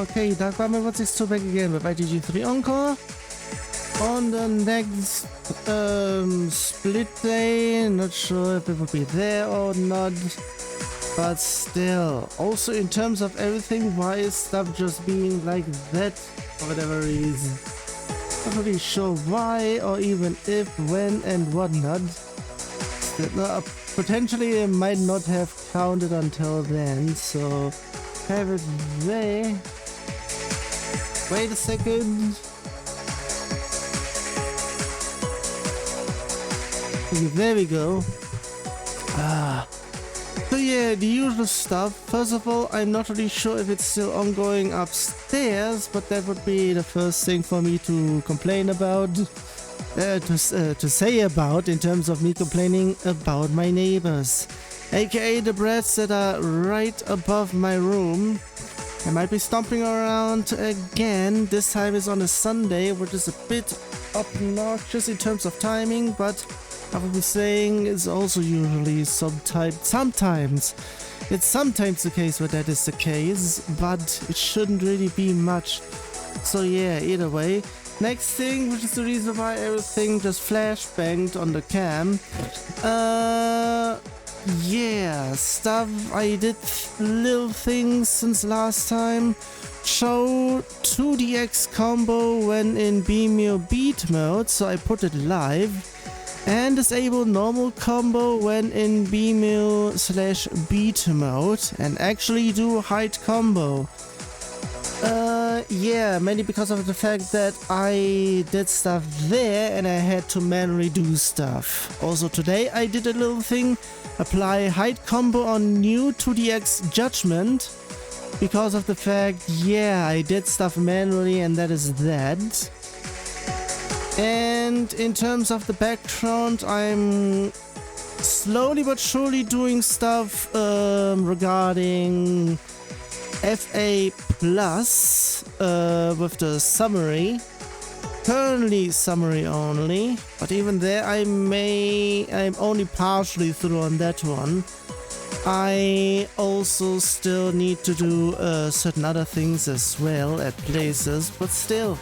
Okay, Dark Bomber 162 back again with ITG3 Encore. On the next split day, not sure if it will be there or not, but still. Also in terms of everything, why is stuff just being like that for whatever reason? Not really sure why or even if, when and whatnot. Potentially it might not have counted until then, so have it there. Wait a second. There we go. So yeah, the usual stuff. First of all, I'm not really sure if it's still ongoing upstairs, but that would be the first thing for me to complain about. To say about in terms of me complaining about my neighbors, aka the brats that are right above my room. I might be stomping around again. This time is on a Sunday, which is a bit obnoxious in terms of timing, but I will be saying it's also usually sometimes it's sometimes the case where that is the case, but it shouldn't really be much. So yeah, either way. Next thing, which is the reason why everything just flashbanged on the cam. Yeah, stuff. I did little things since last time. Show 2DX combo when in BMO beat mode, so I put it live. And disable normal combo when in BMO/beat mode, and actually do hide combo. Yeah, mainly because of the fact that I did stuff there and I had to manually do stuff. Also today I did a little thing, apply hide combo on new 2DX judgment, because of the fact, yeah, I did stuff manually and that is that. And in terms of the background, I'm slowly but surely doing stuff regarding FA Plus with the summary. Currently summary only, but even there I'm only partially through on that one. I also still need to do certain other things as well at places, but still.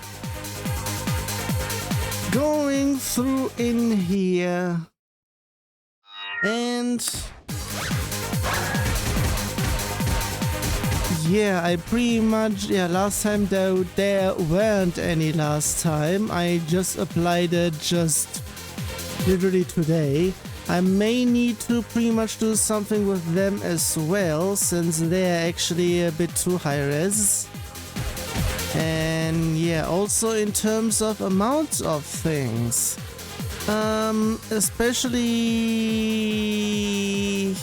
Going through in here, and yeah, I pretty much, yeah, last time there weren't any last time. I just applied it just literally today. I may need to pretty much do something with them as well, since they're actually a bit too high res. And yeah, also in terms of amounts of things, especially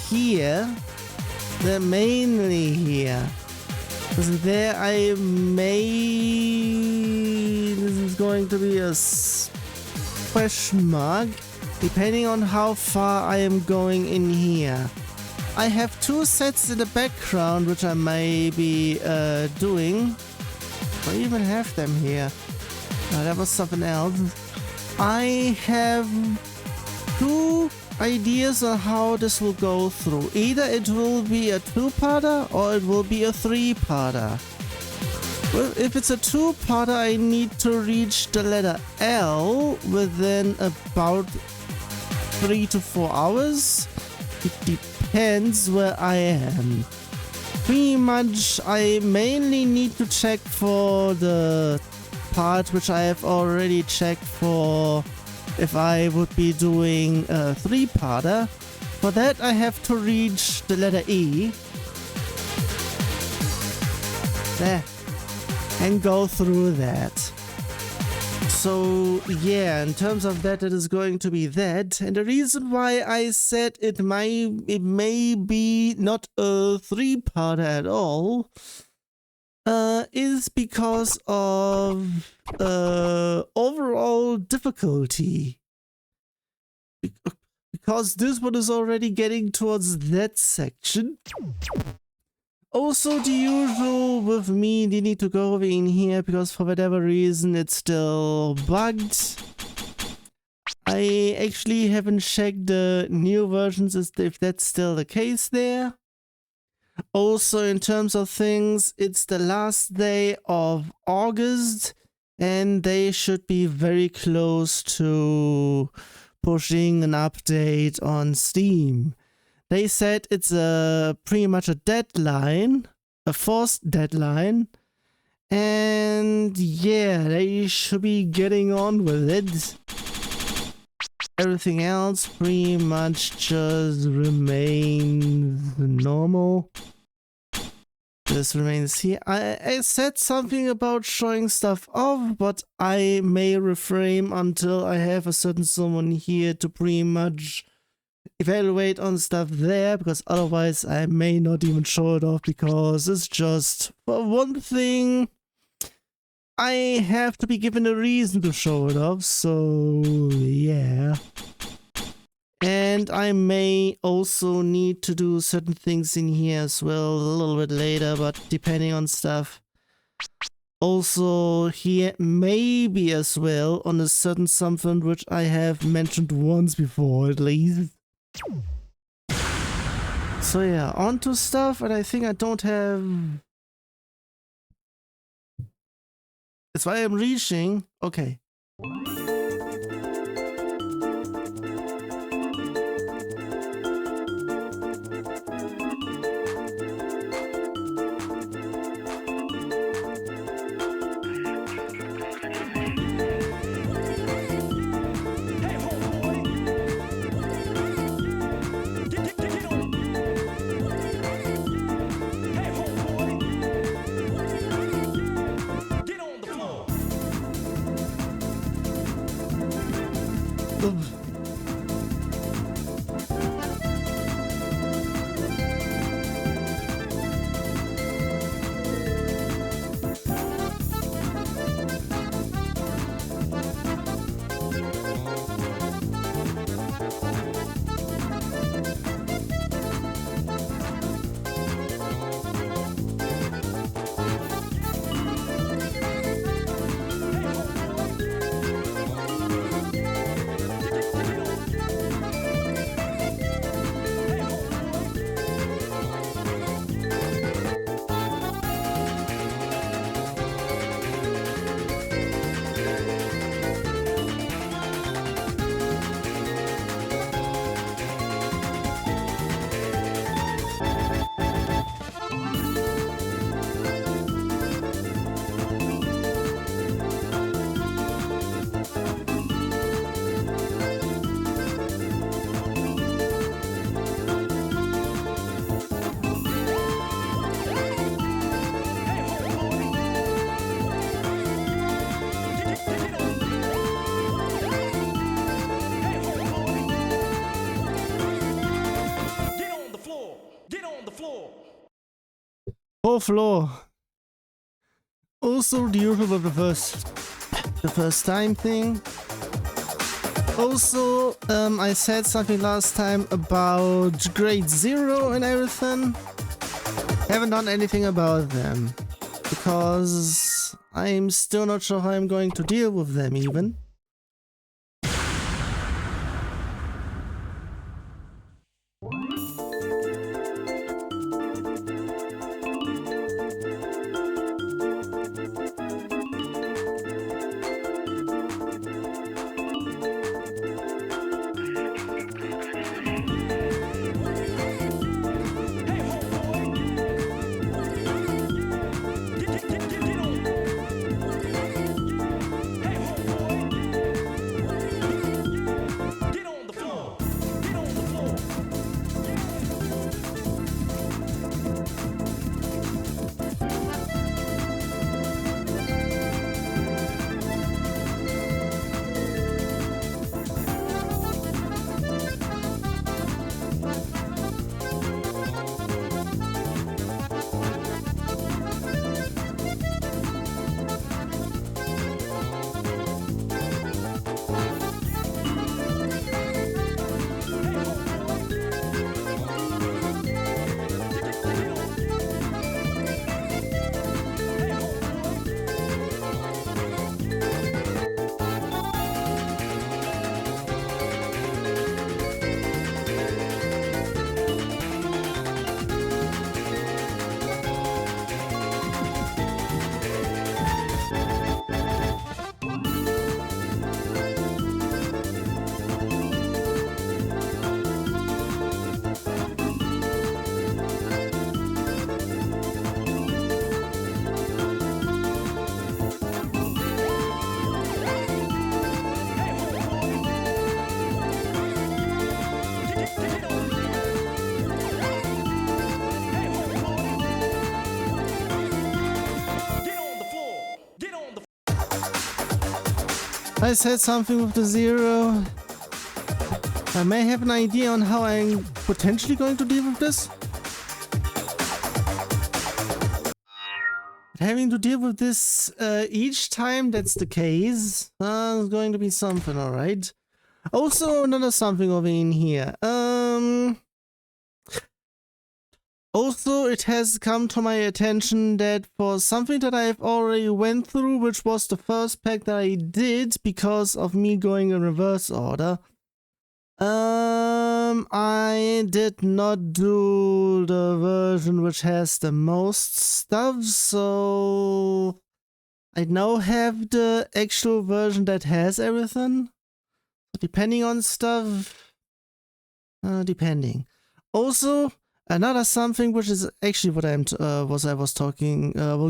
here, they're mainly here. Because there I may, this is going to be a question mark, depending on how far I am going in here. I have two sets in the background which I may be doing. I even have them here. No, that was something else. I have two ideas on how this will go through. Either it will be a two-parter or it will be a three-parter. Well, if it's a two-parter, I need to reach the letter L within about 3 to 4 hours. It depends where I am. Pretty much, I mainly need to check for the part which I have already checked for if I would be doing a three-parter. For that, I have to reach the letter E. There. And go through that. So yeah, in terms of that, it is going to be that. And the reason why I said it may be not a three-parter at all is because of overall difficulty. Because this one is already getting towards that section. Also, the usual with me needing to go over in here because for whatever reason it's still bugged. I actually haven't checked the new versions if that's still the case there. Also, in terms of things, it's the last day of August, and they should be very close to pushing an update on Steam. They said it's pretty much a deadline, a forced deadline, and yeah, they should be getting on with it. Everything else pretty much just remains normal. This remains here. I said something about showing stuff off, but I may refrain until I have a certain someone here to pretty much evaluate on stuff there, because otherwise I may not even show it off, because it's just, for one thing, I have to be given a reason to show it off, so yeah. And I may also need to do certain things in here as well a little bit later, but depending on stuff. Also here maybe as well on a certain something which I have mentioned once before at least. So yeah, on to stuff, and I think I don't have... That's why I'm reaching. Okay. Whole floor. Also the usual the first time thing. Also, I said something last time about grade 0 and everything. Haven't done anything about them, because I'm still not sure how I'm going to deal with them even. I said something with the 0. I may have an idea on how I'm potentially going to deal with this. But having to deal with this each time that's the case, is going to be something, alright. Also, another something over in here. Also, it has come to my attention that for something that I've already went through, which was the first pack that I did because of me going in reverse order, I did not do the version which has the most stuff, so I now have the actual version that has everything. Depending on stuff, depending. Also, another something which is actually what I was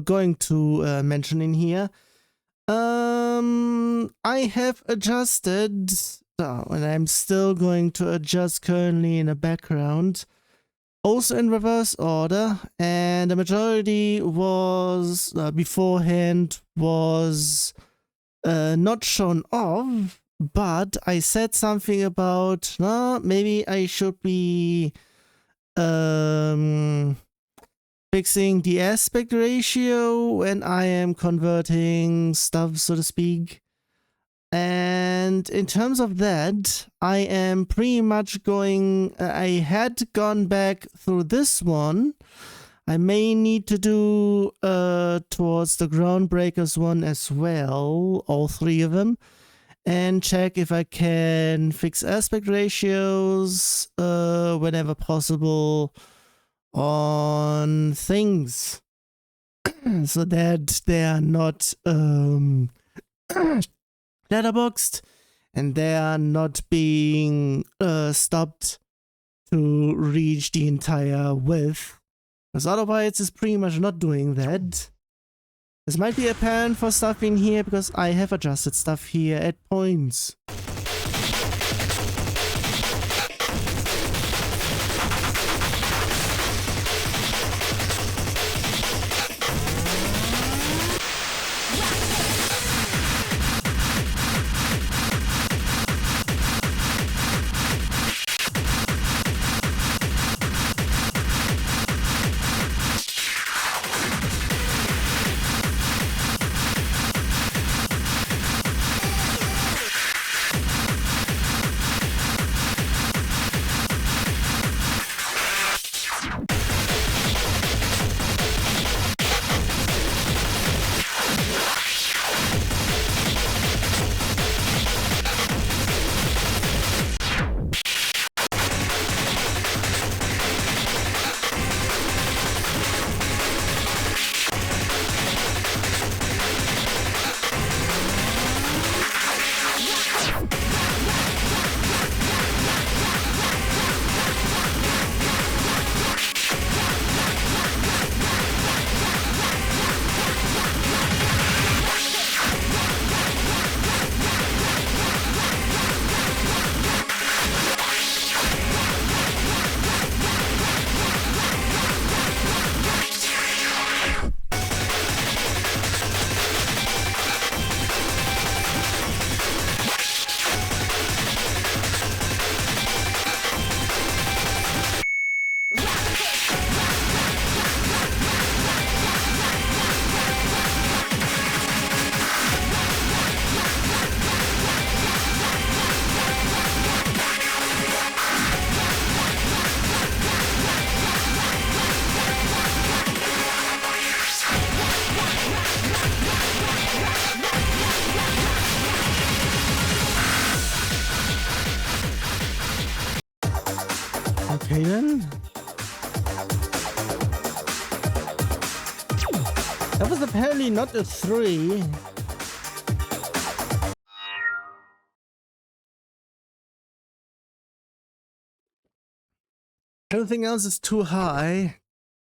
going to mention in here. I have adjusted, and I'm still going to adjust currently in the background, also in reverse order, and the majority was beforehand was not shown off. But I said something about, maybe I should be fixing the aspect ratio when I am converting stuff, so to speak. And in terms of that, I am pretty much going, I had gone back through this one. I may need to do towards the Groundbreakers one as well, all 3 of them. And check if I can fix aspect ratios whenever possible on things so that they are not letterboxed and they are not being stopped to reach the entire width, because otherwise it's pretty much not doing that. This might be apparent for stuff in here because I have adjusted stuff here at points. Okay then. That was apparently not a 3. Everything else is too high.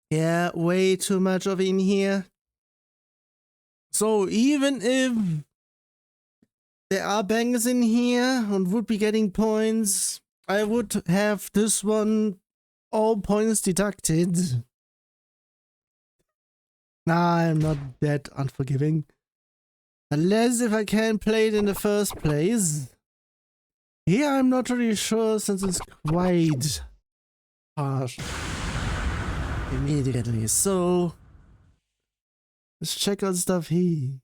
Yeah, way too much of it in here. So even if there are bangers in here and would be getting points, I would have this one all points deducted. Nah, I'm not that unforgiving. Unless if I can play it in the first place. Here I'm not really sure since it's quite harsh immediately. So let's check out stuff here.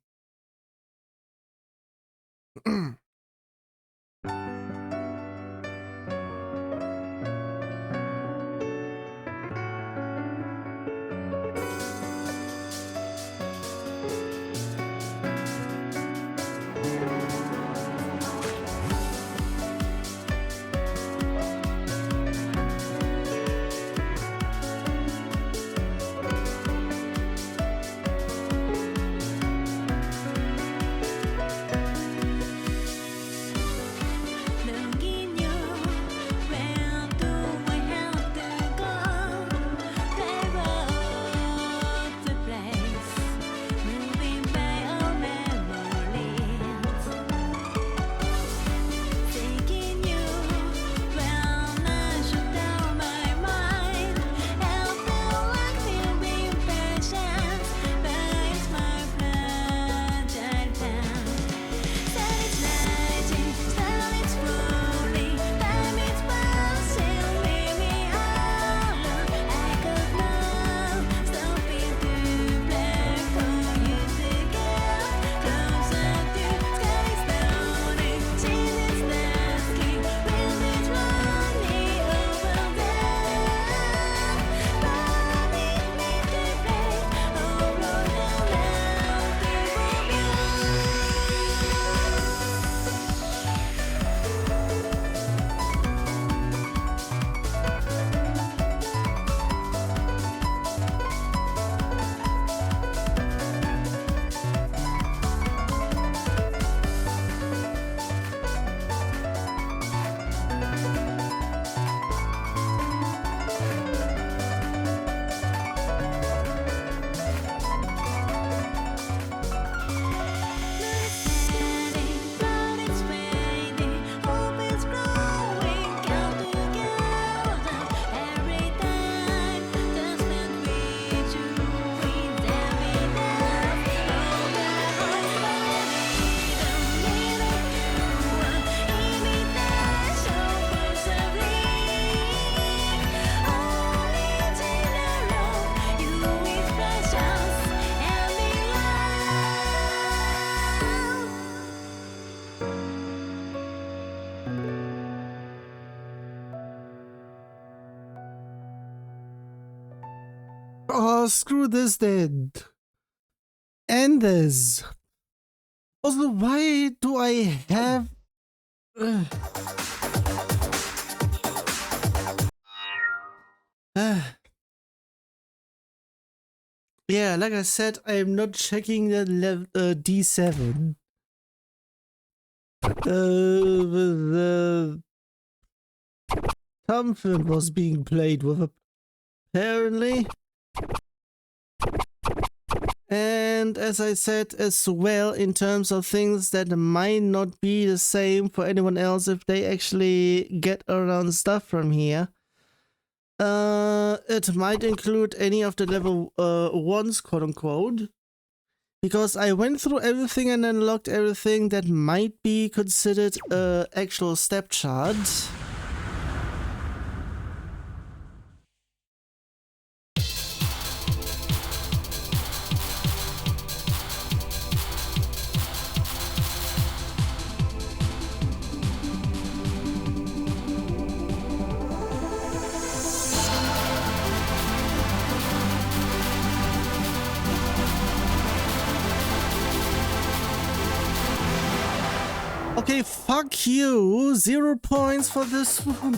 Oh, screw this then. And this. Also, why do I have... Yeah, like I said, I'm not checking the level D7. The something was being played with apparently. And as I said as well, in terms of things that might not be the same for anyone else if they actually get around stuff from here. It might include any of the level 1s, quote unquote. Because I went through everything and unlocked everything that might be considered actual step chart. Okay, fuck you. 0 points for this one.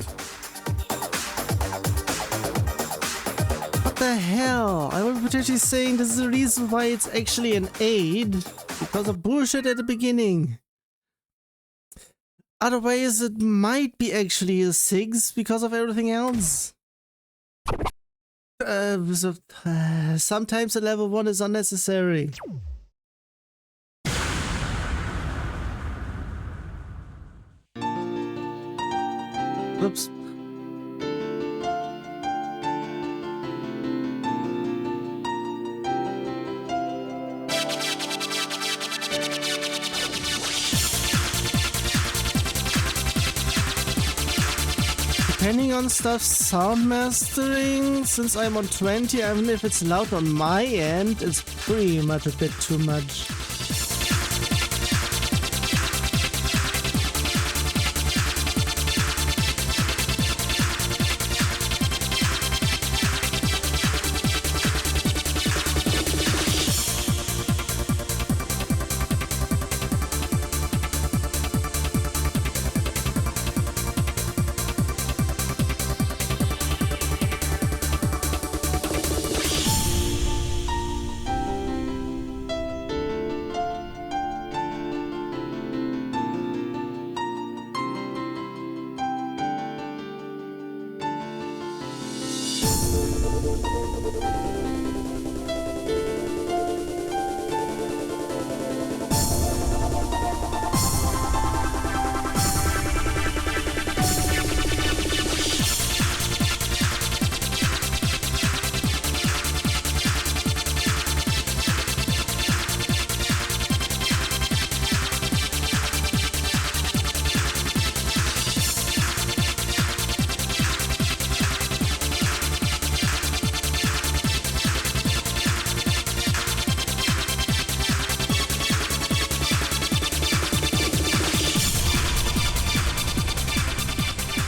What the hell? I was potentially saying this is the reason why it's actually an 8. Because of bullshit at the beginning. Otherwise, it might be actually a 6 because of everything else. Sometimes a level 1 is unnecessary. Oops. depending on stuff sound mastering, since I'm on 20, even if it's loud on my end, it's pretty much a bit too much.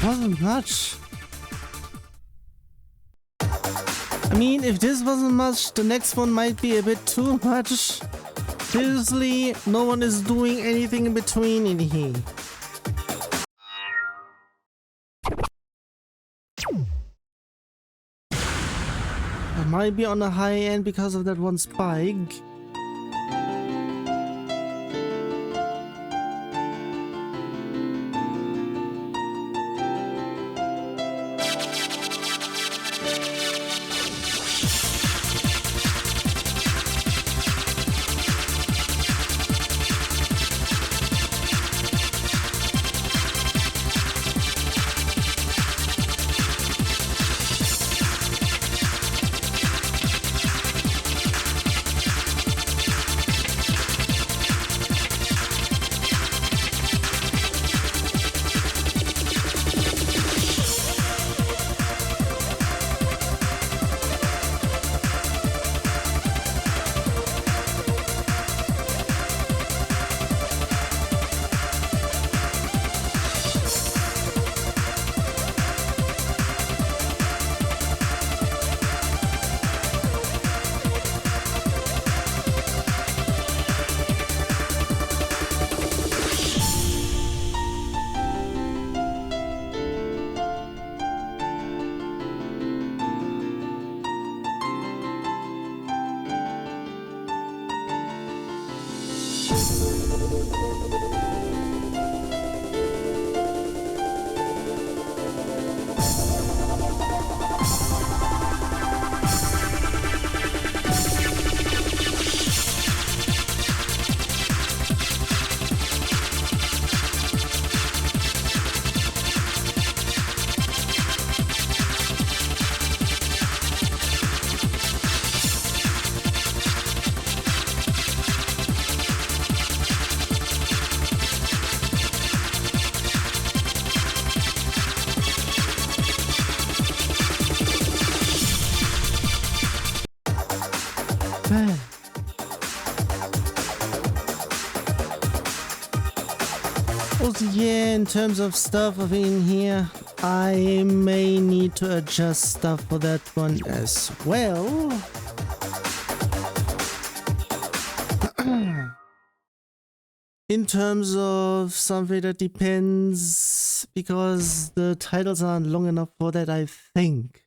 Wasn't much. I mean, if this wasn't much, the next one might be a bit too much. Seriously, no one is doing anything in between in here. I might be on the high end because of that one spike. Also, yeah, in terms of stuff in here, I may need to adjust stuff for that one as well. In terms of something that depends, because the titles aren't long enough for that, I think.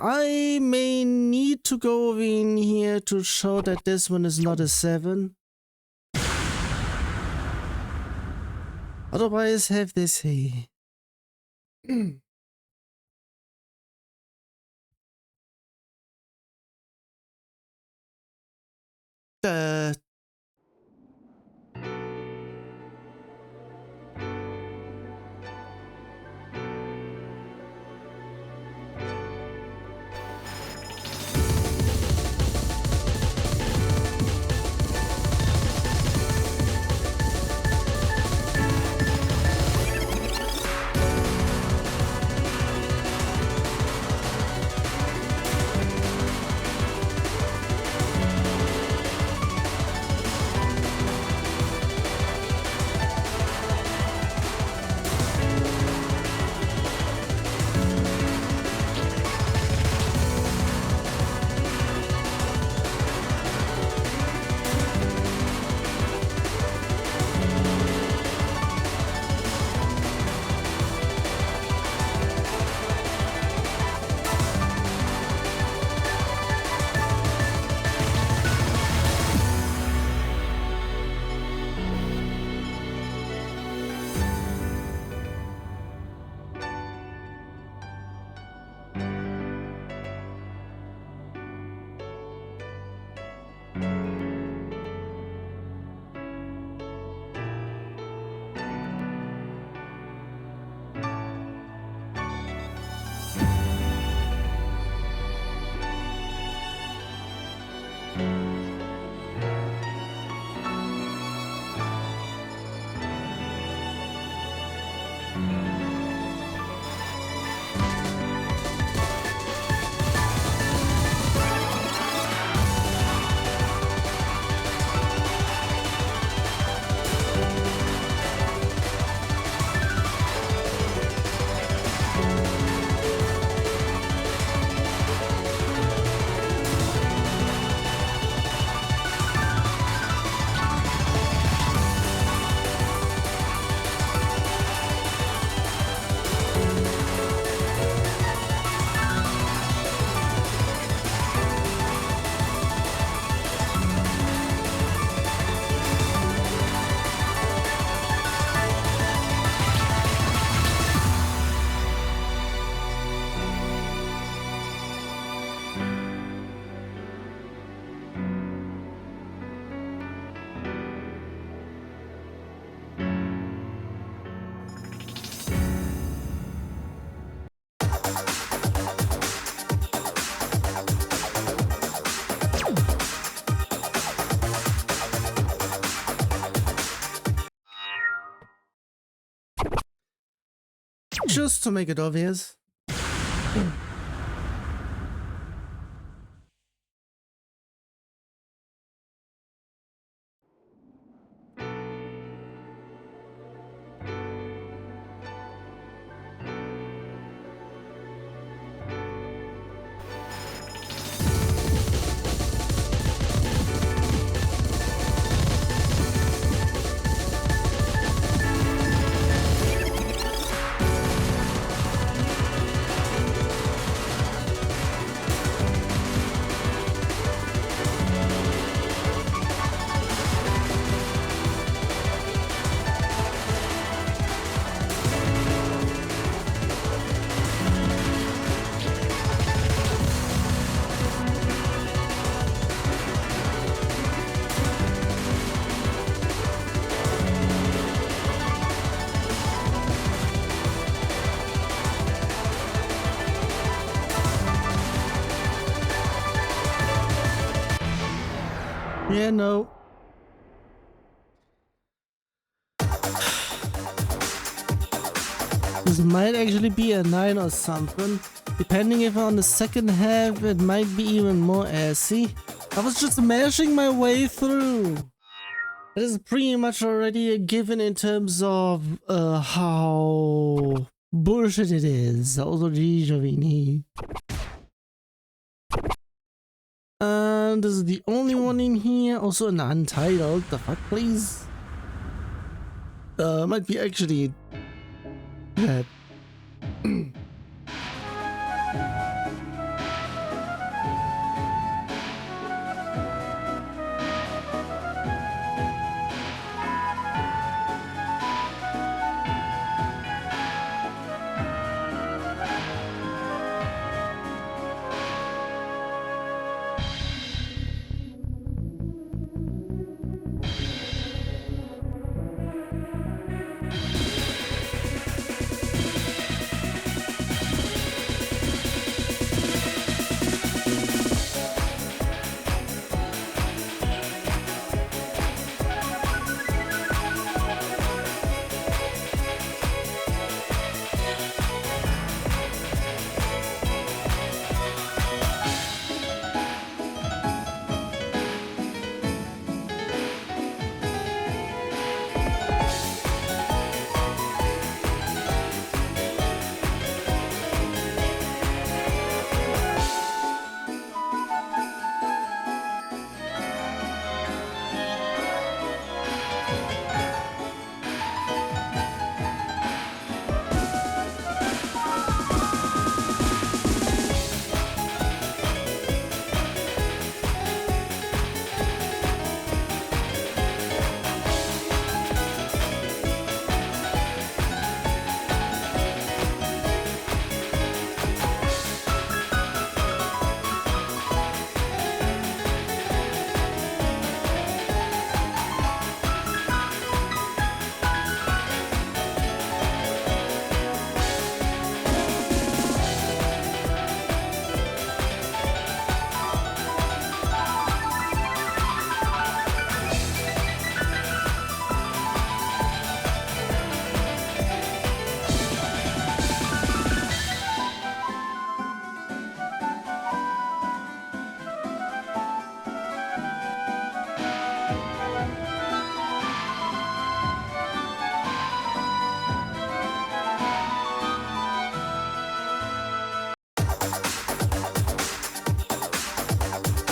I may need to go in here to show that this one is not a 7. Otherwise, have this here. Just to make it obvious. Yeah, no. This might actually be a 9 or something. Depending if on the second half, it might be even more assy. I was just mashing my way through. That is pretty much already a given in terms of how bullshit it is. Also, Giovini. And this is the only one in here. Also an untitled. The fuck, please? Might be actually that.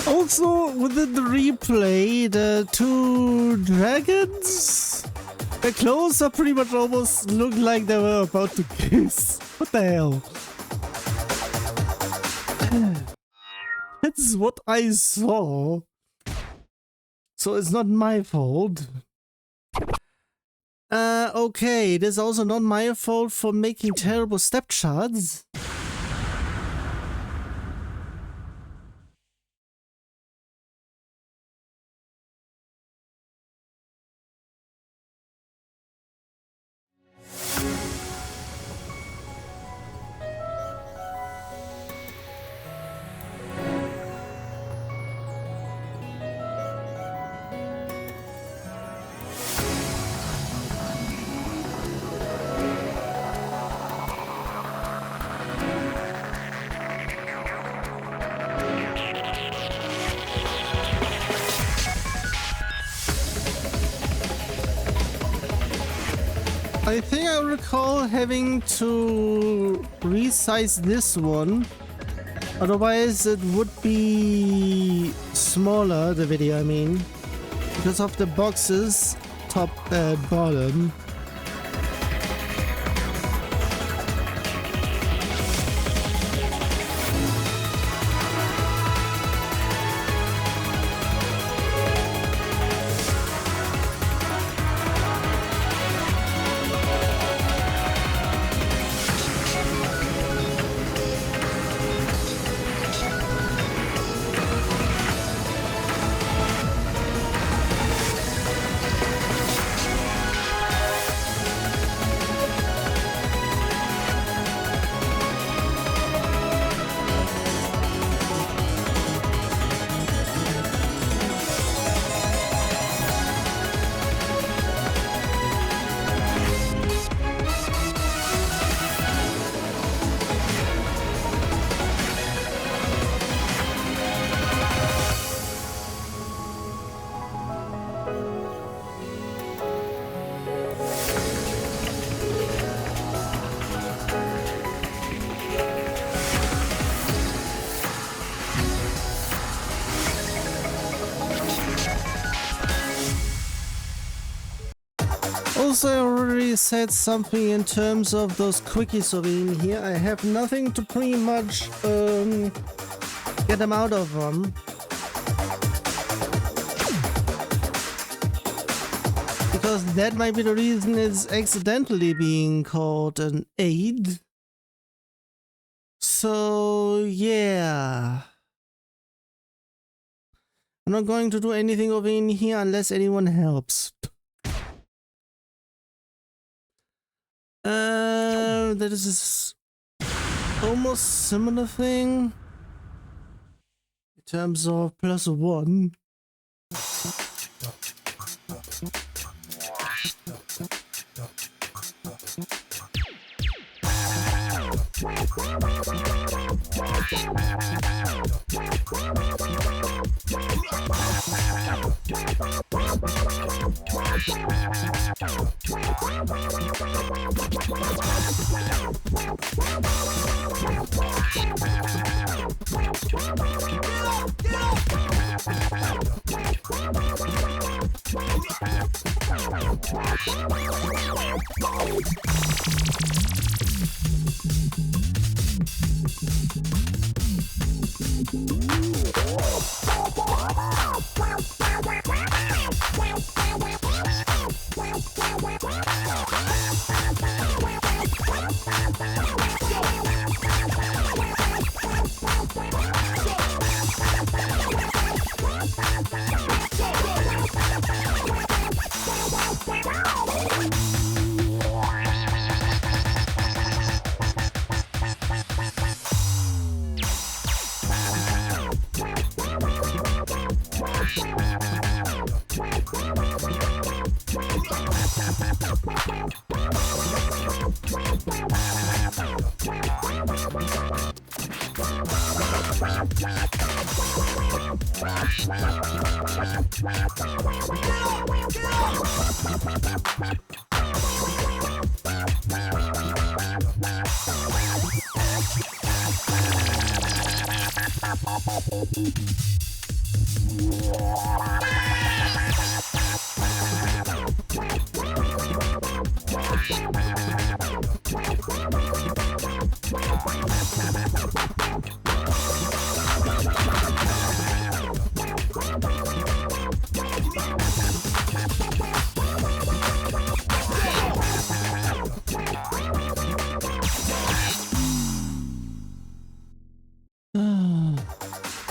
Also, within the replay, the two dragons, their clothes are pretty much almost look like they were about to kiss. What the hell? That's what I saw. So it's not my fault. Okay, it is also not my fault for making terrible step charts. I think I recall having to resize this one. Otherwise it would be smaller, the video I mean. Because of the boxes, top and bottom. Also, I already said something in terms of those quickies over in here. I have nothing to pretty much get them out of them. Because that might be the reason it's accidentally being called an aid. So, yeah. I'm not going to do anything over in here unless anyone helps. That is almost similar thing in terms of +1.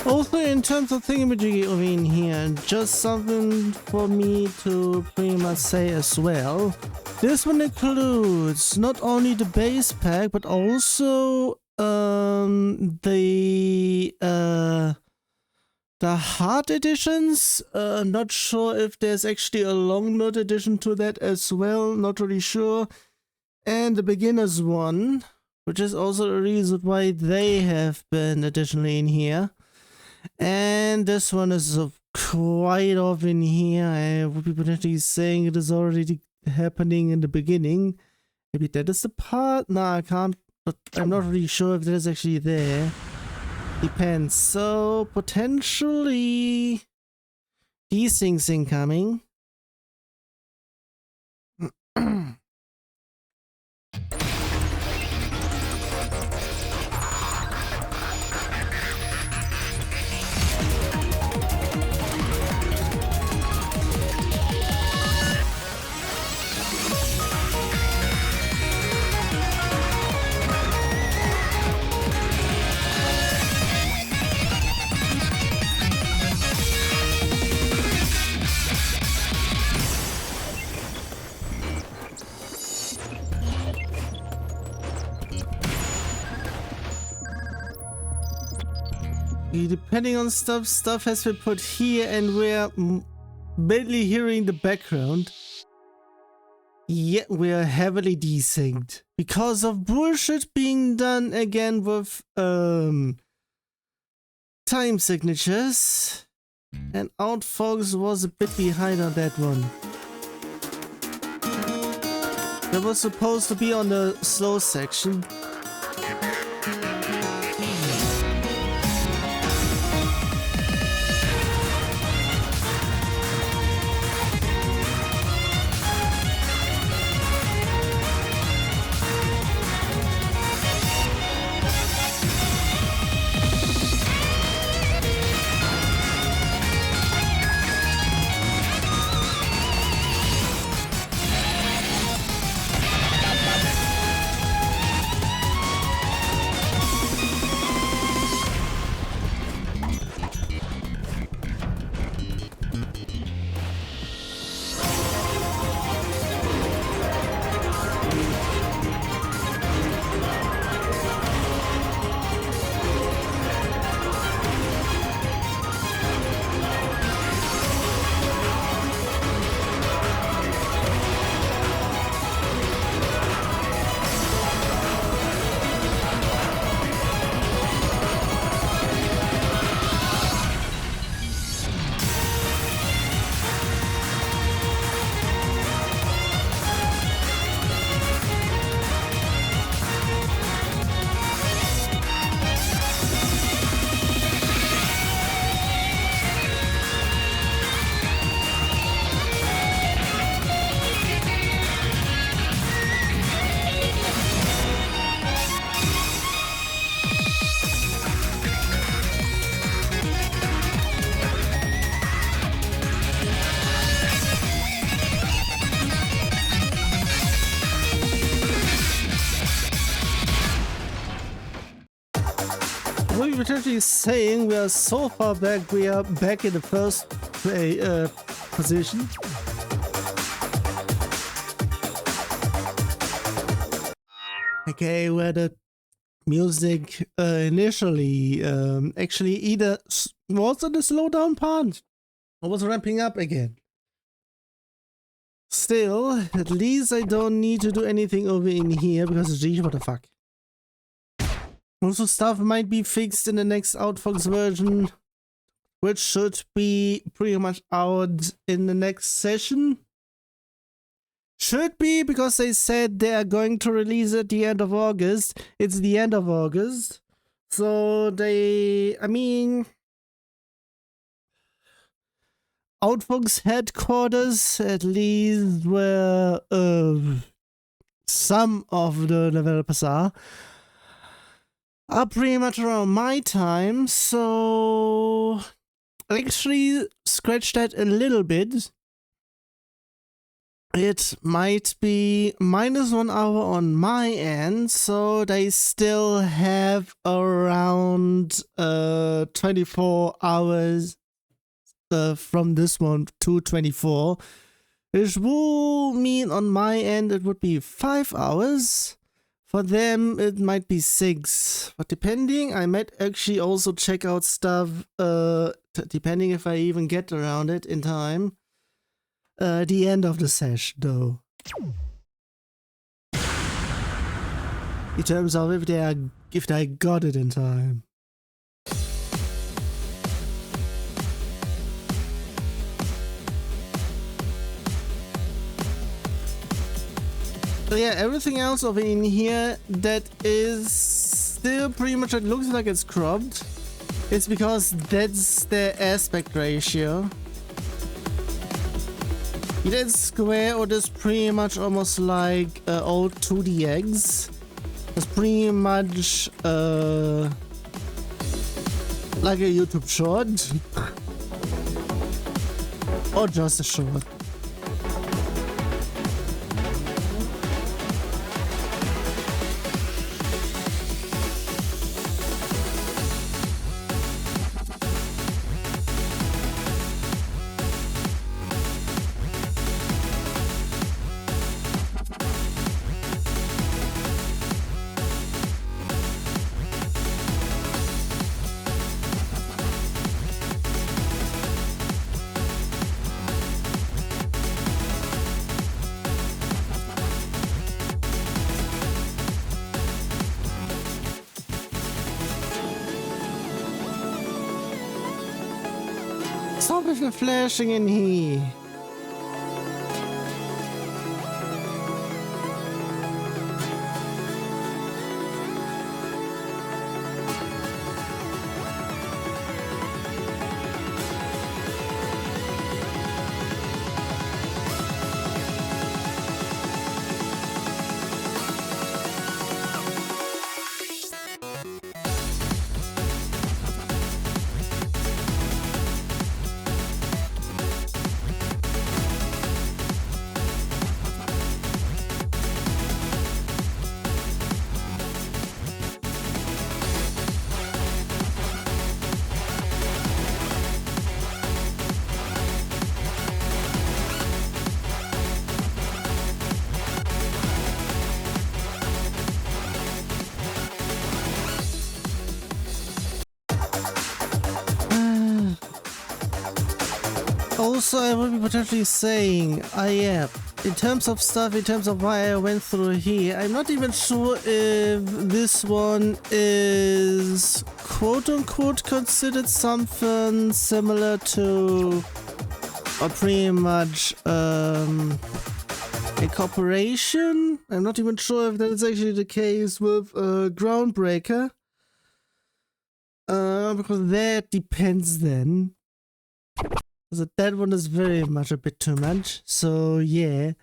Also, in terms of thingamajiggy over in here, just something for me to pretty much say as well. This one includes not only the base pack, but also the hard editions. Not sure if there's actually a long note edition to that as well, not really sure. And the beginners one, which is also the reason why they have been additionally in here. And this one is quite off in here. I would be potentially saying it is already happening in the beginning. Maybe that is the part. No, I can't. But I'm not really sure if that is actually there. Depends. So potentially these things incoming. Depending on stuff has been put here, and we're barely hearing the background. Yet we're heavily desynced because of bullshit being done again with time signatures, and Outfox was a bit behind on that one. That was supposed to be on the slow section. What we're potentially saying, we are so far back, we are back in the first position. Okay, where the music initially actually either was in the slowdown part or was ramping up again. Still, at least I don't need to do anything over in here because geez, what the fuck. Also, stuff might be fixed in the next Outfox version, which should be pretty much out in the next session. Should be, because they said they are going to release at the end of August. It's the end of August. So they, I mean, Outfox headquarters, at least where some of the developers are pretty much around my time, so I actually scratched that a little bit. It might be -1 hour on my end, so they still have around 24 hours from this one to 24, which will mean on my end it would be 5 hours. For them, it might be 6, but depending, I might actually also check out stuff, depending if I even get around it in time, the end of the session, though. In terms of if they got it in time. Yeah, everything else over in here that is still pretty much, it looks like it's cropped. It's because that's the aspect ratio. Either it's square or it's pretty much almost like old 2D eggs. It's pretty much like a YouTube short. Or just a short. Stop with the flashing in here. Also, I would be potentially saying, in terms of stuff, in terms of why I went through here, I'm not even sure if this one is quote-unquote considered something similar to, or pretty much, a corporation. I'm not even sure if that is actually the case with Groundbreaker. Because that depends then. So that one is very much a bit too much. So yeah.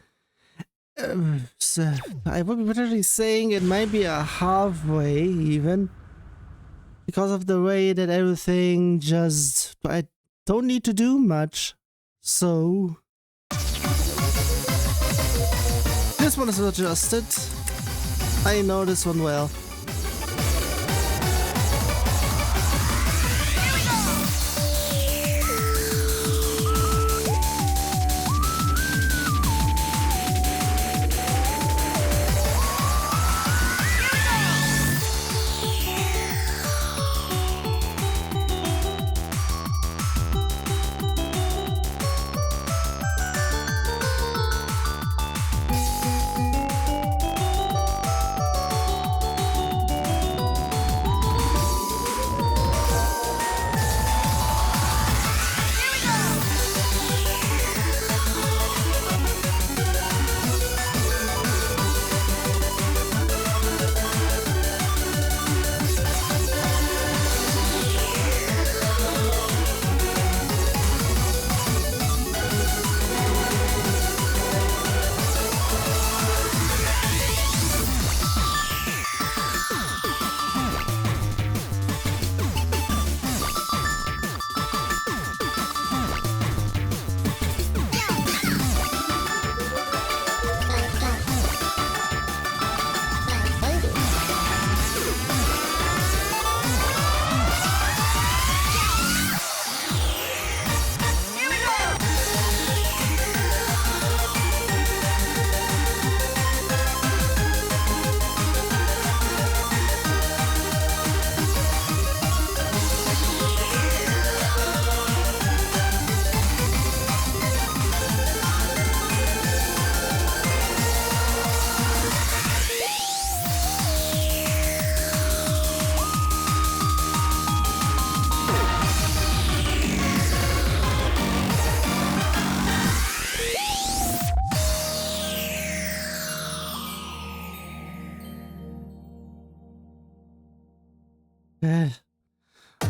So I would be potentially saying it might be a halfway even. Because of the way that everything just... I don't need to do much. So... this one is adjusted. I know this one well.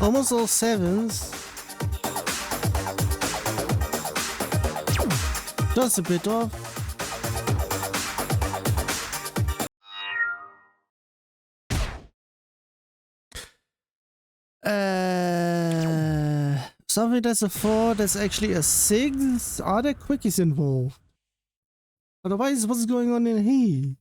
Almost all sevens. Just a bit off. Something that's a 4, that's actually a 6? Are there quickies involved? Otherwise, what's going on in here?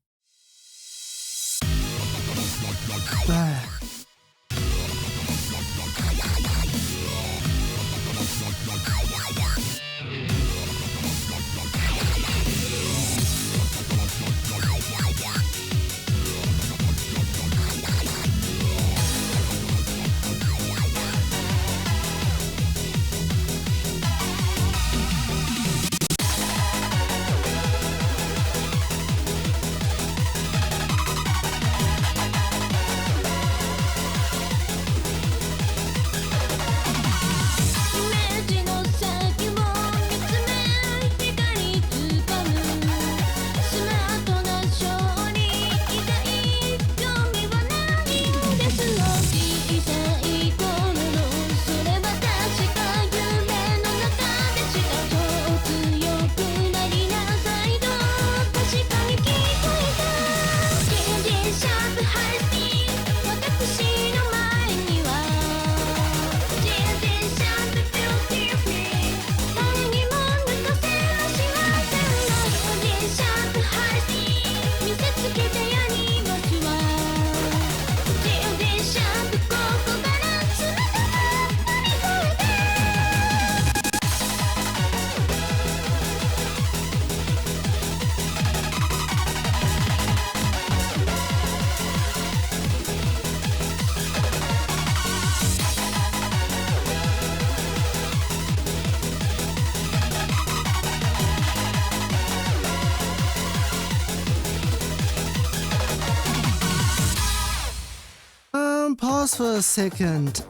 Pause for a second.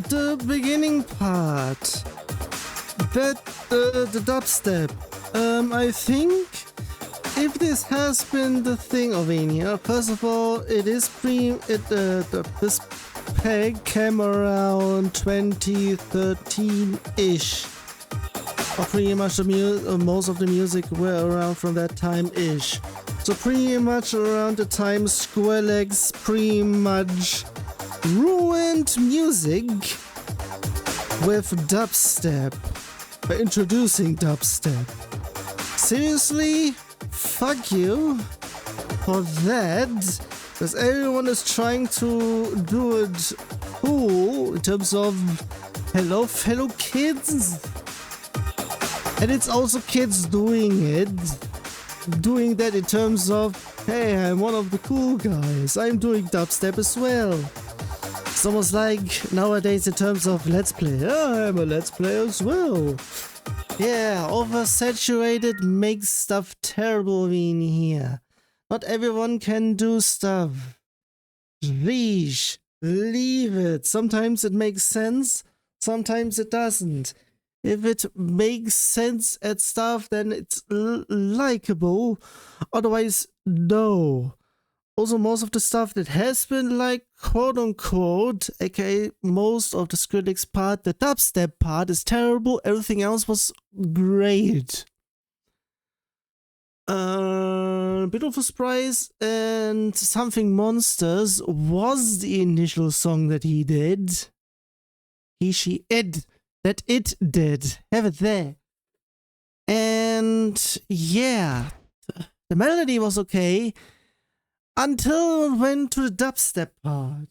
The beginning part. The dubstep. I think if this has been the thing of Enya, first of all, it is this peg came around 2013-ish. Or pretty much most of the music were around from that time-ish. So pretty much around the time Skrillex pretty much ruined music with dubstep by introducing dubstep. Seriously? Fuck you for that, because everyone is trying to do it cool in terms of hello fellow kids, and it's also kids doing that in terms of, hey, I'm one of the cool guys, I'm doing dubstep as well. It's almost like nowadays in terms of let's play, oh, I'm a let's player as well. Yeah, oversaturated makes stuff terrible in here. Not everyone can do stuff. Leash, leave it. Sometimes it makes sense, sometimes it doesn't. If it makes sense at stuff, then it's likable. Otherwise, no. Also, most of the stuff that has been like quote-unquote, aka most of the Skrillex part, the dubstep part is terrible. Everything else was great. Bit of a surprise, and Something Monsters was the initial song that he did. He, she, it. That it did. Have it there. And yeah, the melody was okay until it went to the dubstep part.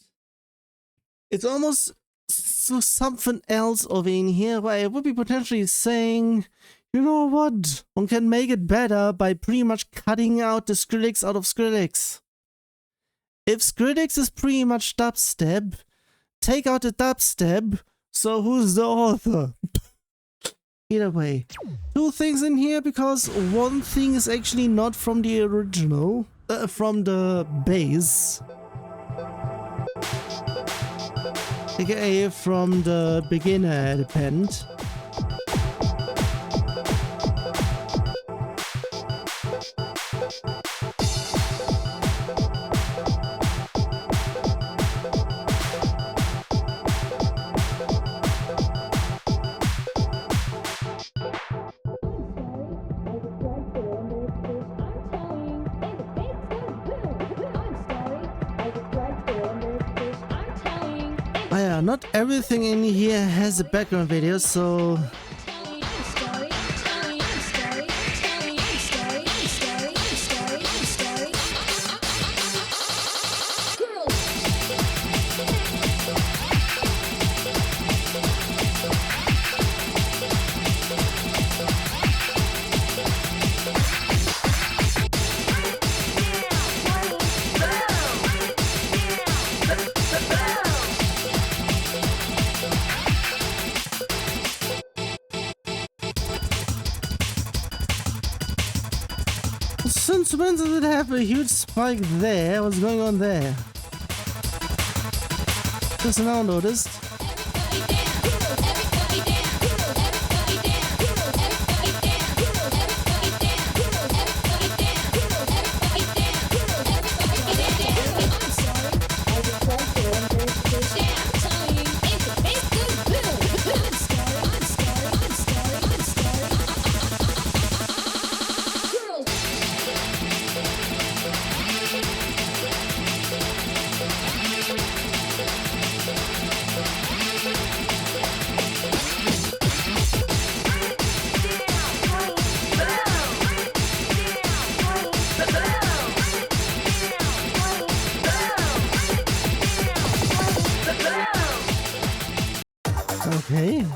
It's almost something else over in here where I would be potentially saying, you know what, one can make it better by pretty much cutting out the Skrillex out of Skrillex. If Skrillex is pretty much dubstep, take out the dubstep. So who's the author? Either way, two things in here, because one thing is actually not from the original, from the base, aka from the beginner element. yeah, not everything in here has a background video, so... Since when did it have a huge spike there? What's going on there? Just now noticed. Okay.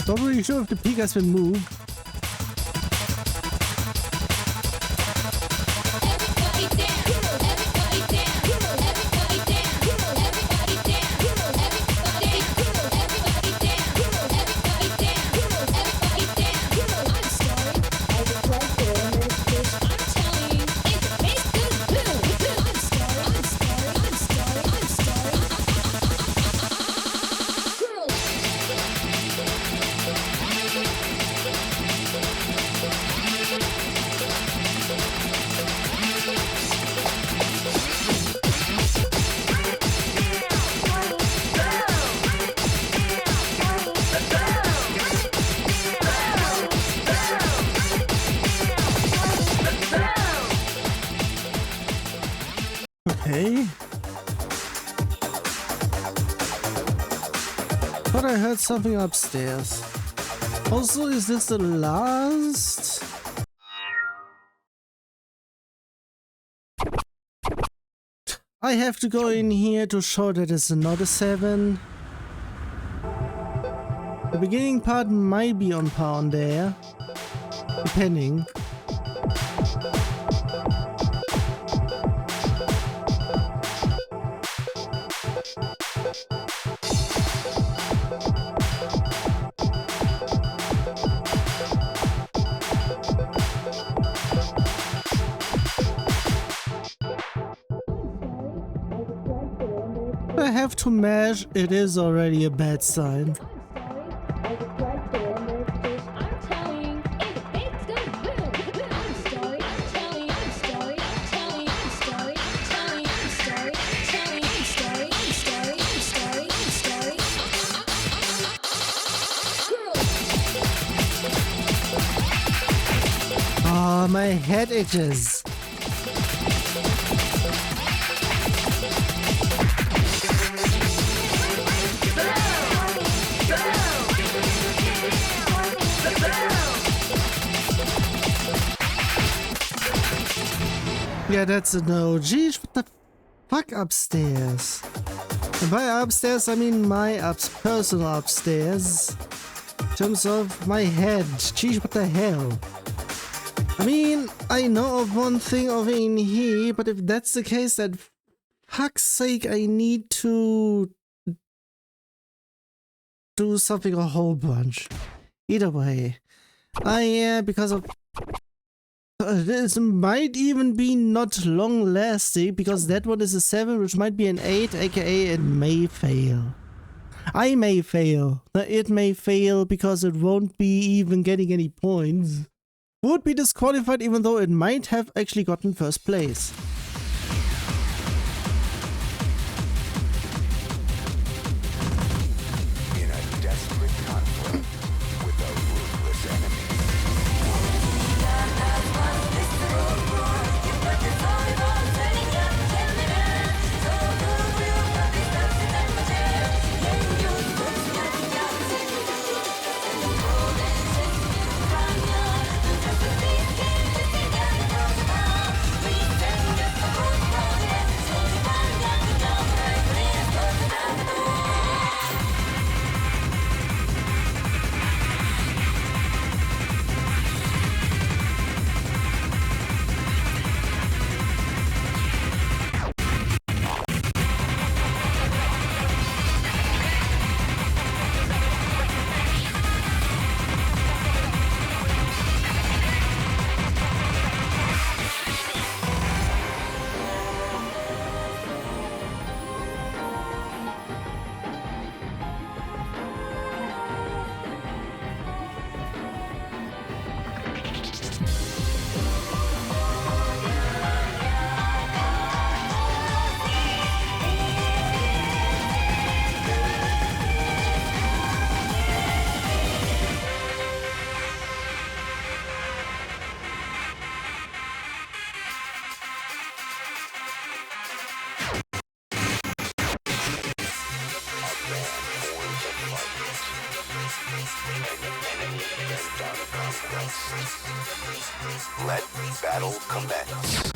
Not really sure if the peak has been moved. Okay. Thought I heard something upstairs. Also, is this the last? I have to go in here to show that it's not a 7. The beginning part might be on par on there, depending. I have to mesh, it is already a bad sign. My head itches. Yeah, that's a no. Geez, what the fuck upstairs? And by upstairs, I mean my personal upstairs. In terms of my head. Geez, what the hell? I mean, I know of one thing over in here, but if that's the case, then fuck's sake, I need to do something a whole bunch. Either way. Because of... this might even be not long lasting, because that one is a 7, which might be an 8, aka it may fail. I may fail. It may fail because it won't be even getting any points. Would be disqualified even though it might have actually gotten first place. In a desperate conflict with a ruthless enemy. Let battle commence.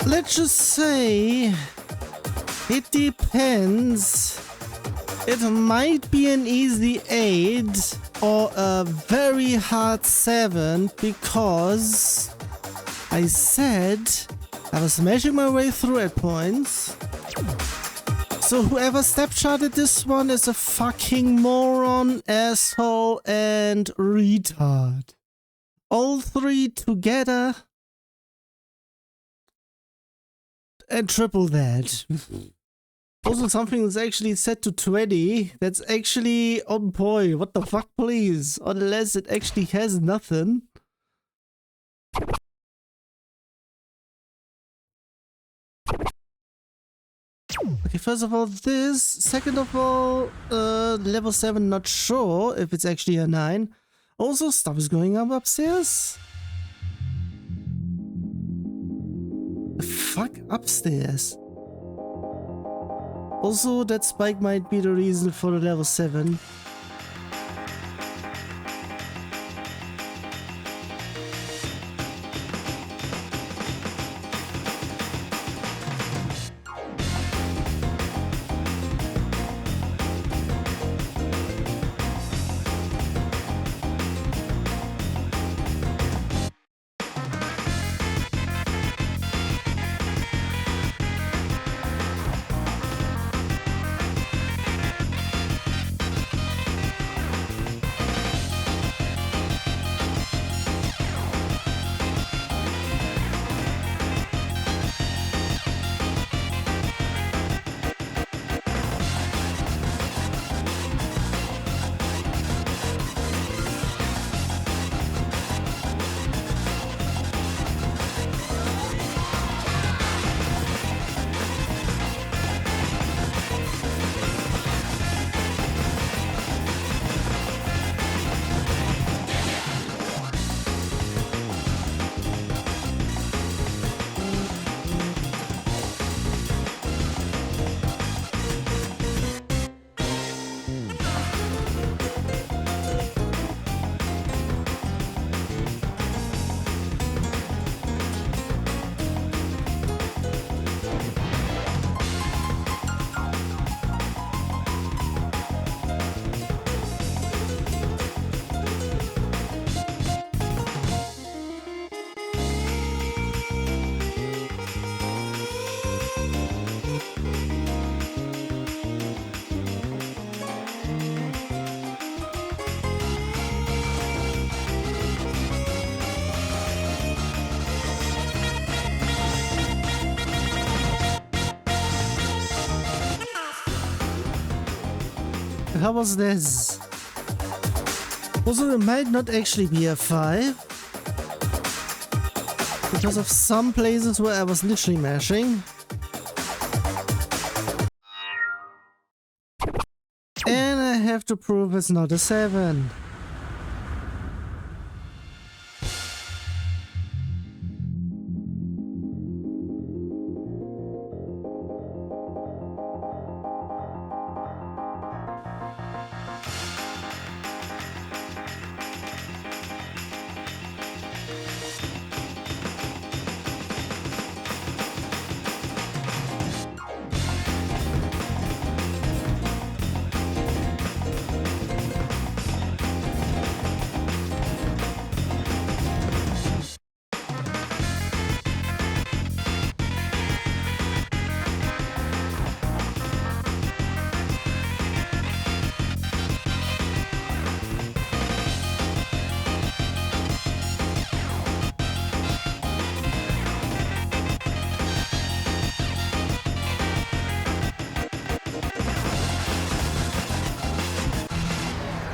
Let's just say it depends. It might be an easy 8 or a very hard 7 because I said I was smashing my way through at points. So whoever step charted this one is a fucking moron, asshole, and retard. All three together. And triple that. Also something that's actually set to 20. That's actually on point. What the fuck, please? Unless it actually has nothing. Okay, first of all this. Second of all, level 7, not sure if it's actually a 9. Also, stuff is going up upstairs. The fuck upstairs? Also, that spike might be the reason for the level 7. the hell was this? Also, it might not actually be a 5. Because of some places where I was literally mashing. And I have to prove it's not a 7.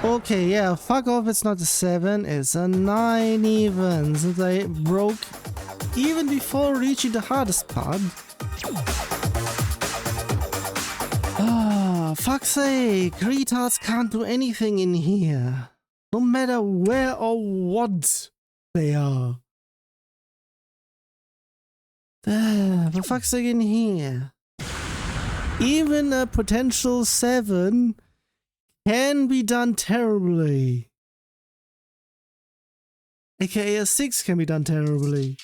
Okay, yeah, fuck off, it's not a 7, it's a 9 even, since I broke even before reaching the hardest part. Ah, fuck's sake, retards can't do anything in here. No matter where or what they are. For fuck's sake, in here. Even a potential 7 can be done terribly. AKA a 6 can be done terribly.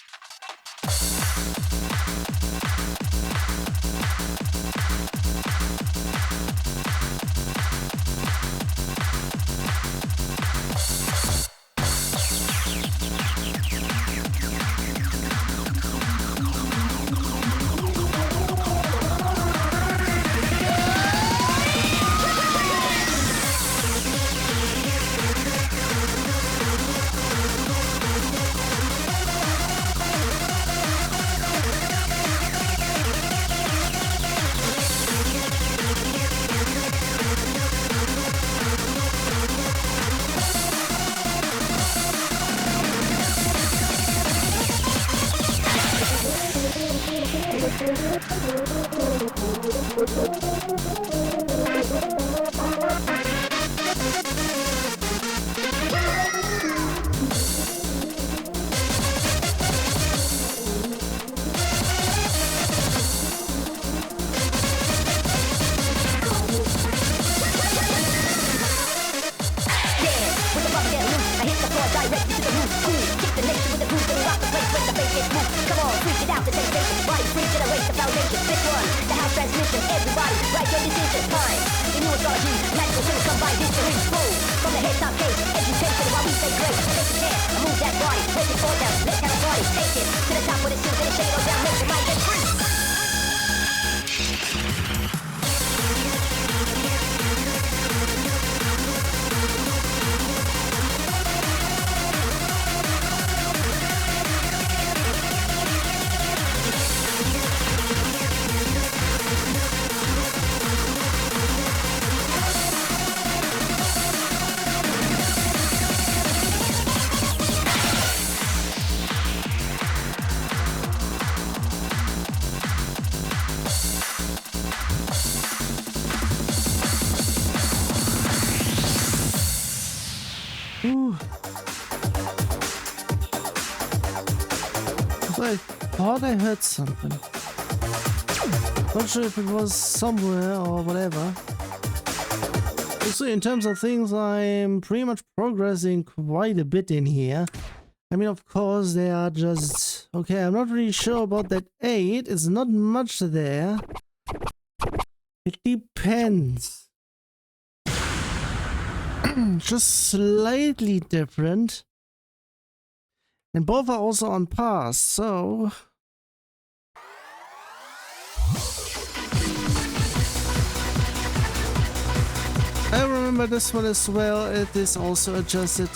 I thought I heard something. Not sure if it was somewhere or whatever. So in terms of things, I'm pretty much progressing quite a bit in here. I mean, of course, they are just... Okay, I'm not really sure about that 8. It's not much there. It depends. Just slightly different. And both are also on pass, so... I remember this one as well, it is also adjusted.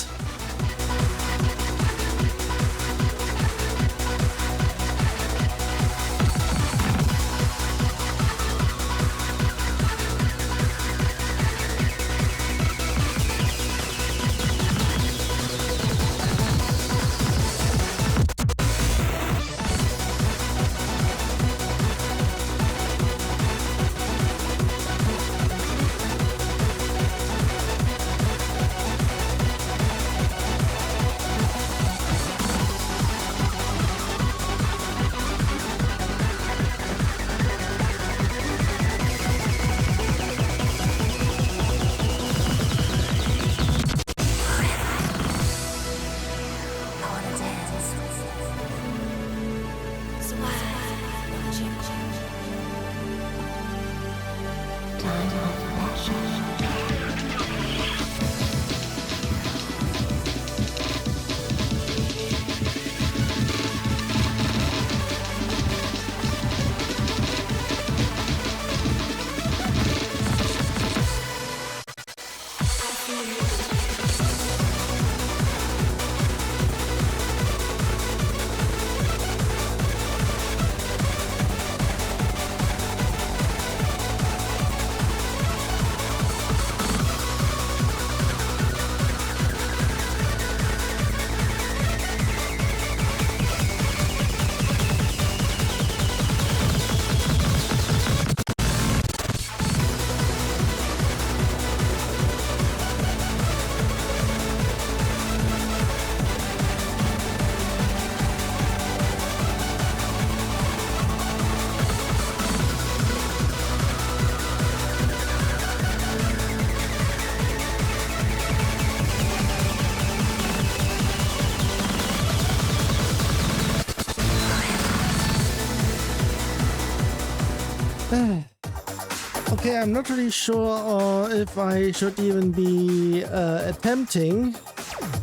Okay, I'm not really sure if I should even be attempting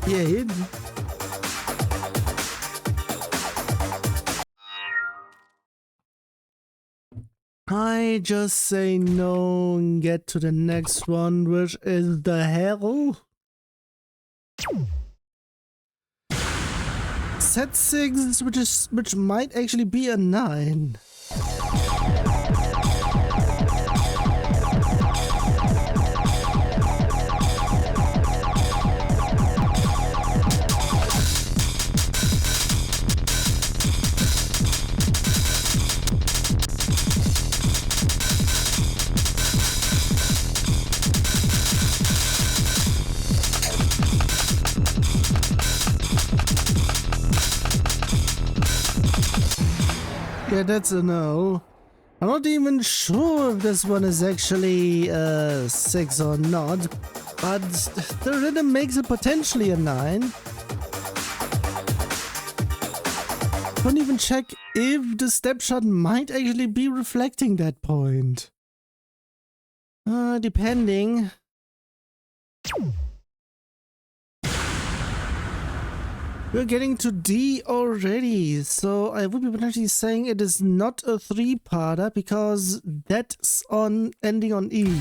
the aid. I just say no and get to the next one, which is the hell. Set 6, which might actually be a 9. Yeah, that's a no. I'm not even sure if this one is actually 6 or not, but the rhythm makes it potentially a 9. Don't even check if the step shot might actually be reflecting that point. Depending. We're getting to D already, so I would be potentially saying it is not a 3-parter because that's on ending on E.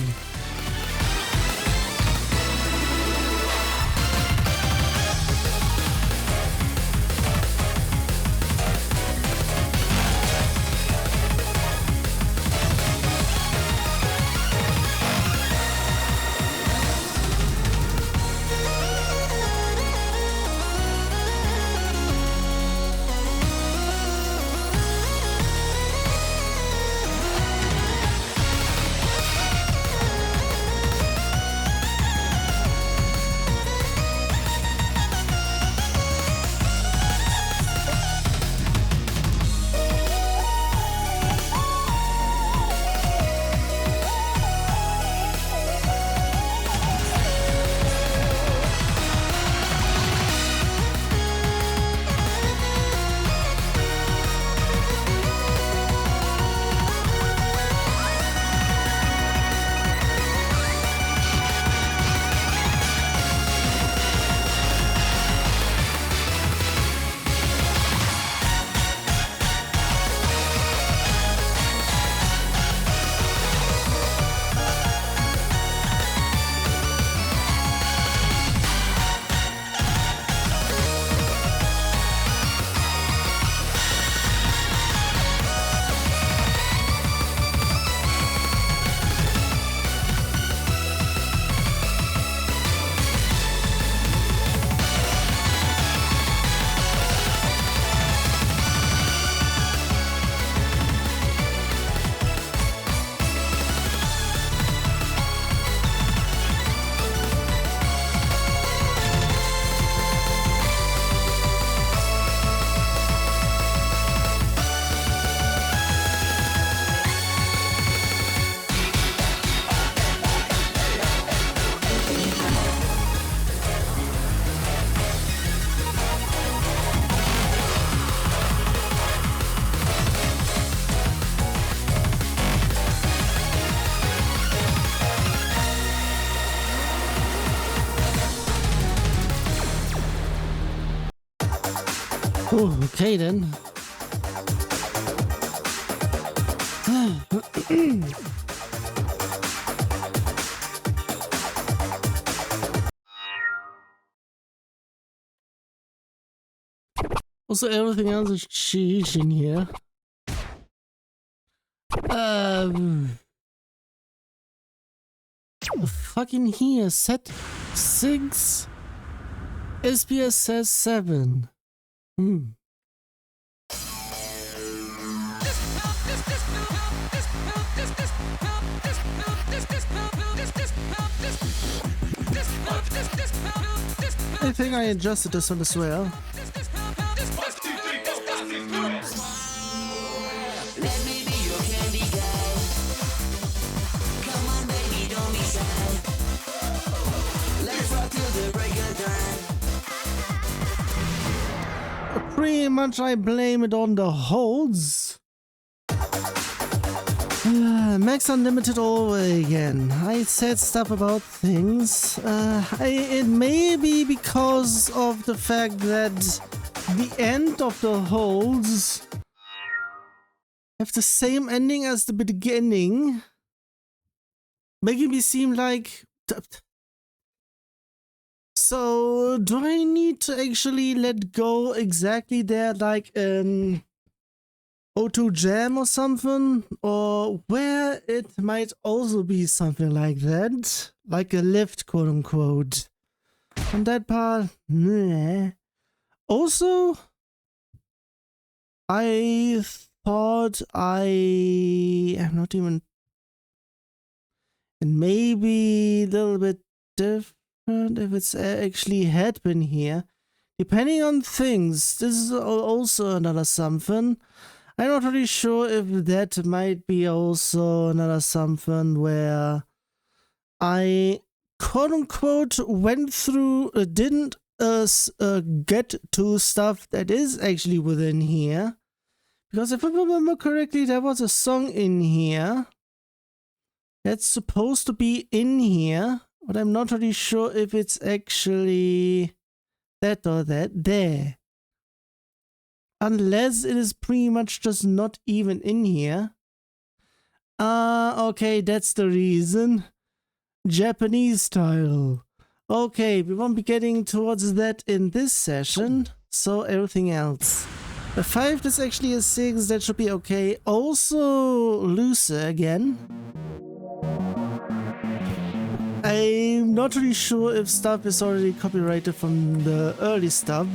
Oh, okay then. Also, everything else is cheese in here. Fucking here, set 6. SPS says 7. I think I adjusted this one as well. Pretty much I blame it on the holds. Max Unlimited all over again. I said stuff about things. It may be because of the fact that the end of the holds have the same ending as the beginning, making me seem like... So, do I need to actually let go exactly there like an O2 jam or something? Or where it might also be something like that? Like a lift, quote unquote. On that part, meh. Also, I thought I'm not even... And maybe a little bit different if it's actually had been here. Depending on things, this is also another something. I'm not really sure if that might be also another something where I quote-unquote went through, didn't get to stuff that is actually within here. Because if I remember correctly, there was a song in here that's supposed to be in here, but I'm not really sure if it's actually that or that there. Unless it is pretty much just not even in here. Okay, that's the reason. Japanese style. Okay, we won't be getting towards that in this session, so everything else. A 5, that's actually a 6, that should be okay. Also, looser again. I'm not really sure if stuff is already copyrighted from the early stuff.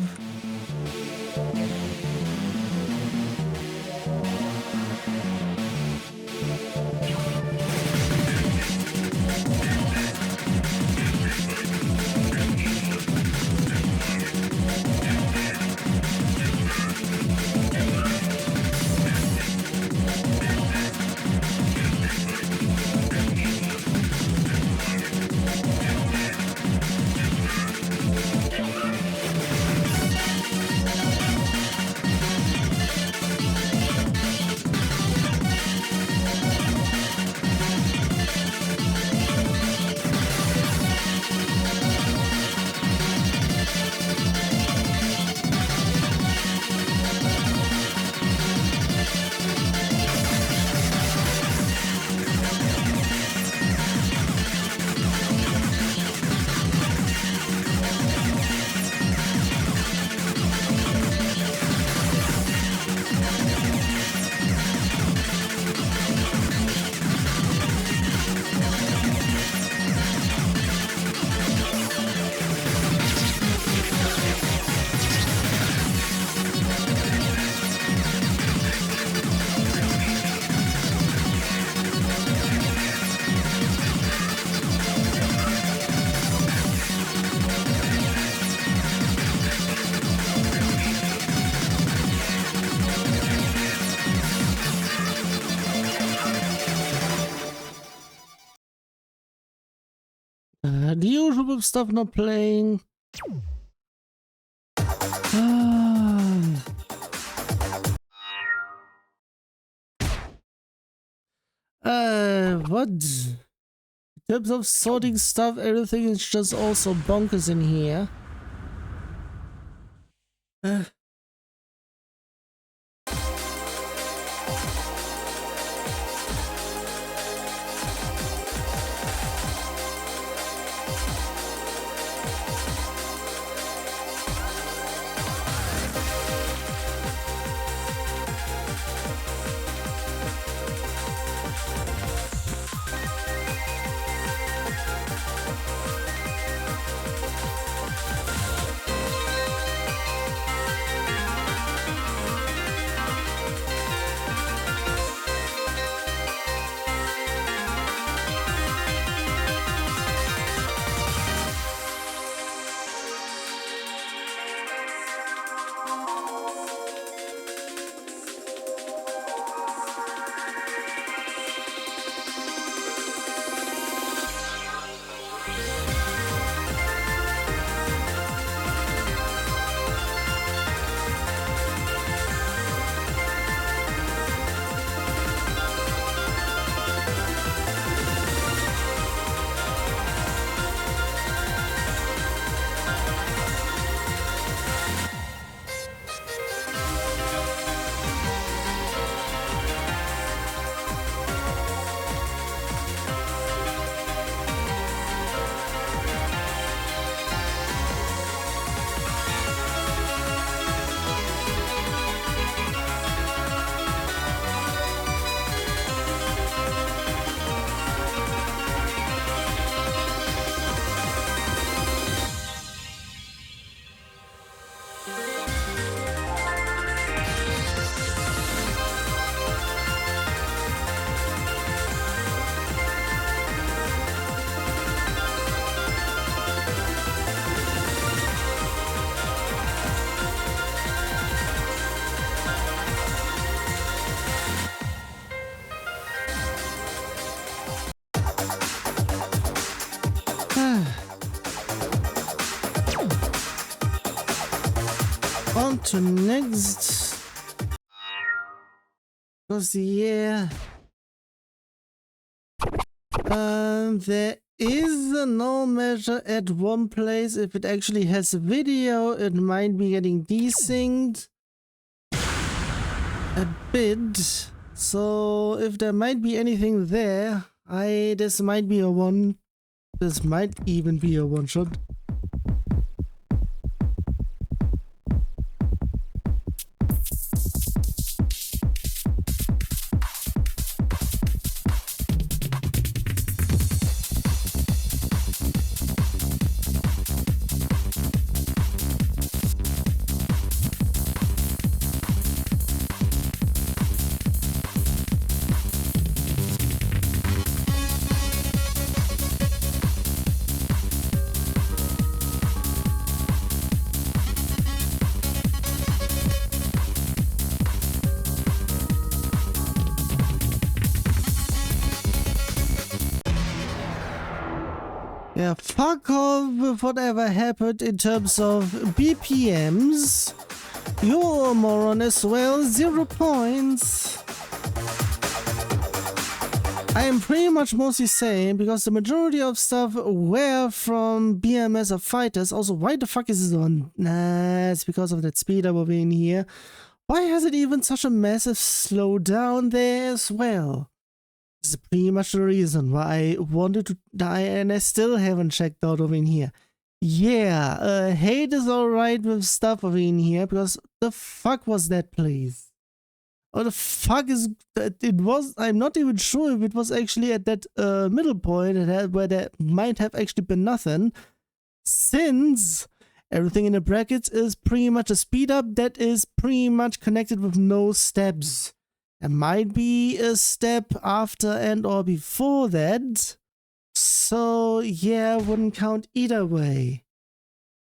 The usual stuff not playing. What? In terms of sorting stuff, everything is just also bonkers in here. On to next. Because yeah, there is a null measure at one place. If it actually has a video, it might be getting desynced a bit. So if there might be anything there, this might be a one. This might even be a one shot. Yeah, fuck off with whatever happened in terms of BPMs. You're a moron as well, 0 points. I am pretty much mostly saying because the majority of stuff were from BMS or fighters. Also, why the fuck is this on? Nah, it's because of that speed up over in here. Why has it even such a massive slowdown there as well? This is pretty much the reason why I wanted to die and I still haven't checked out over in here. Yeah, hate is alright with stuff over in here because the fuck was that place? Or the fuck is that? It was, I'm not even sure if it was actually at that middle point where there might have actually been nothing, since everything in the brackets is pretty much a speed up that is pretty much connected with no steps. There might be a step after and or before that, so yeah, wouldn't count either way.